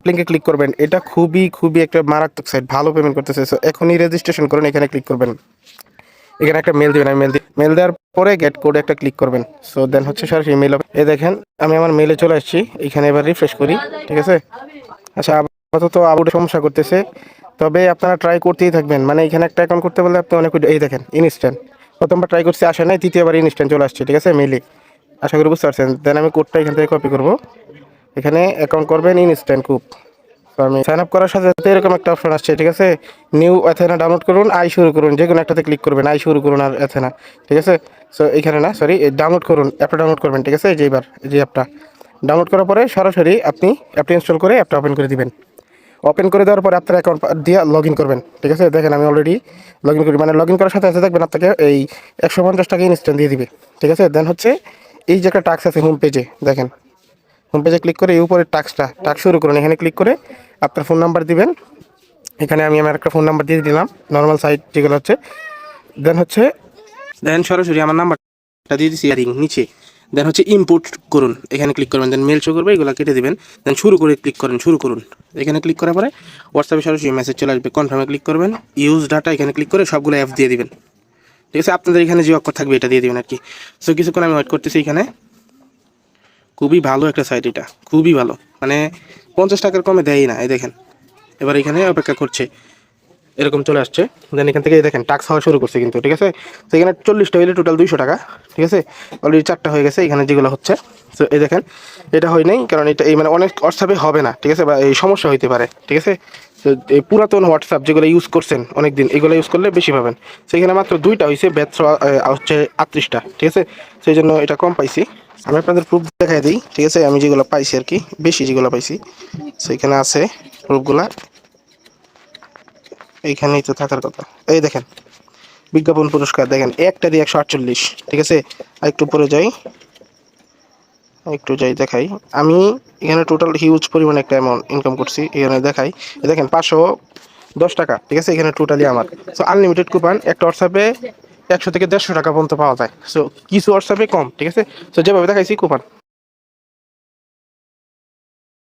লিঙ্কে ক্লিক করবেন। এটা খুবই খুবই একটা মারাত্মক সাইট, ভালো পেমেন্ট করতেছে। সো এখনই রেজিস্ট্রেশন করুন, এখানে ক্লিক করবেন। এখানে একটা মেল দিবেন, আমি মেল দেওয়ার পরে গেট কোডে একটা ক্লিক করবেন। সো দেন হচ্ছে সরাসরি মেল হবে। এই দেখেন আমি আমার মেলে চলে আসছি, এখানে এবার রিফ্রেশ করি, ঠিক আছে। আচ্ছা, আপাতত আবুটে সমস্যা করতেছে, তবে আপনারা ট্রাই করতেই থাকবেন। মানে এখানে একটা অ্যাকাউন্ট করতে বললে আপনি অনেক, এই দেখেন ইনস্ট্যান্ট, প্রথমবার ট্রাই করছি আসে নাই, তৃতীয়বার ইনস্ট্যান্ট চলে আসছে, ঠিক আছে মেলে। আশা করি বুঝতে পারছেন। দেন আমি কোডটা এখান থেকে কপি করব, এখানে অ্যাকাউন্ট করবেন ইনস্ট্যান্ট খুব। তো আমি সাইন আপ করার সাথে সাথে এরকম একটা অপশন আসছে, ঠিক আছে। নিউ অ্যাথেনা ডাউনলোড করুন, আই শুরু করুন, যে কোনো একটাতে ক্লিক করবেন, আই শুরু করুন আর অ্যাথেনা, ঠিক আছে। সো এখানে না, সরি, ডাউনলোড করুন, অ্যাপটা ডাউনলোড করবেন, ঠিক আছে। এইবার এই যে অ্যাপটা ডাউনলোড করার পরে সরাসরি আপনি অ্যাপটা ইনস্টল করে অ্যাপটা ওপেন করে দিবেন। ওপেন করে দেওয়ার পরে আপনার অ্যাকাউন্ট দিয়ে লগ ইন করবেন, ঠিক আছে। দেখেন আমি অলরেডি লগ ইন করি, মানে লগ ইন করার সাথে সাথে দেখবেন আপনাকে এই 150 টাকা ইনস্ট্যান্ট দিয়ে দিবে, ঠিক আছে। দেন হচ্ছে এই যে একটা টাস্ক আছে হোম পেজে, দেখেন হোম পেজে ক্লিক করে এই উপরে টাস্ক শুরু করুন, এখানে ক্লিক করে আপনার ফোন নাম্বার দিবেন। এখানে আমি আমার একটা ফোন নাম্বার দিয়ে দিলাম, নর্মাল সাইট যেগুলো হচ্ছে। দেন সরাসরি আমার নাম্বারটা দিয়ে দিচ্ছি নিচে। দেন হচ্ছে ইম্পোর্ট করুন, এখানে ক্লিক করবেন, দেন মেল শো করবে, এগুলো কেটে দেবেন। দেন শুরু করে ক্লিক করেন, শুরু করুন, এখানে ক্লিক করার পরে হোয়াটসঅ্যাপে সরাসরি মেসেজ চলে আসবে, কনফার্মে ক্লিক করবেন, ইউজ ডাটা এখানে ক্লিক করে সবগুলো অ্যাপ দিয়ে দিবেন, ঠিক আছে। আপনাদের এখানে যে অক্ষর থাকবে এটা দিয়ে দিবেন আর কি। সো কিছুক্ষণ আমি ওয়েট করতেছি এখানে। খুবই ভালো একটা সাইট, এটা খুবই ভালো, মানে 50 টাকার কমে দেয়ই না। এই দেখেন এবার এখানে অপেক্ষা করছে, এরকম চলে আসছে। দেন এখান থেকে দেখেন টাক্স হওয়া শুরু করছে কিন্তু, ঠিক আছে। তো এখানে 40টা হইলে টোটাল 200 টাকা, ঠিক আছে। অলরেডি 4টা হয়ে গেছে এখানে যেগুলো হচ্ছে। তো এই দেখেন এটা হয় নাই, কারণ এটা এই মানে অনেক হোয়াটসঅ্যাপে হবে না, ঠিক আছে, বা এই সমস্যা হইতে পারে, ঠিক আছে। তো এই পুরাতন হোয়াটসঅ্যাপ যেগুলো ইউজ করছেন অনেক দিন, এগুলো ইউজ করলে বেশি পাবেন। সেখানে মাত্র 2টা হয়েছে, ব্যাচ হচ্ছে 38টা, ঠিক আছে। সেই জন্য এটা কম পাইছি। আমি আপনাদের প্রুফ দেখাই দিই, ঠিক আছে, আমি যেগুলো পাইছি আর কি, বেশি যেগুলো পাইছি সেইখানে আছে প্রুফগুলা, এইখানেই তো থাকার কথা। এই দেখেন বিজ্ঞাপন পুরস্কার, দেখেন একটা দিয়ে 148, ঠিক আছে। আর একটু পরে যাই, একটু যাই দেখাই। আমি এখানে টোটাল হিউজ পরিমাণে একটা অ্যামাউন্ট ইনকাম করছি, এখানে দেখাই। দেখেন 510 টাকা, ঠিক আছে, এখানে টোটালি আমার। সো আনলিমিটেড কুপন একটা হোয়াটসঅ্যাপে 100 থেকে 150 টাকা পর্যন্ত পাওয়া যায়। সো কিছু হোয়াটসঅ্যাপে কম, ঠিক আছে। সো যেভাবে দেখাইছি কুপন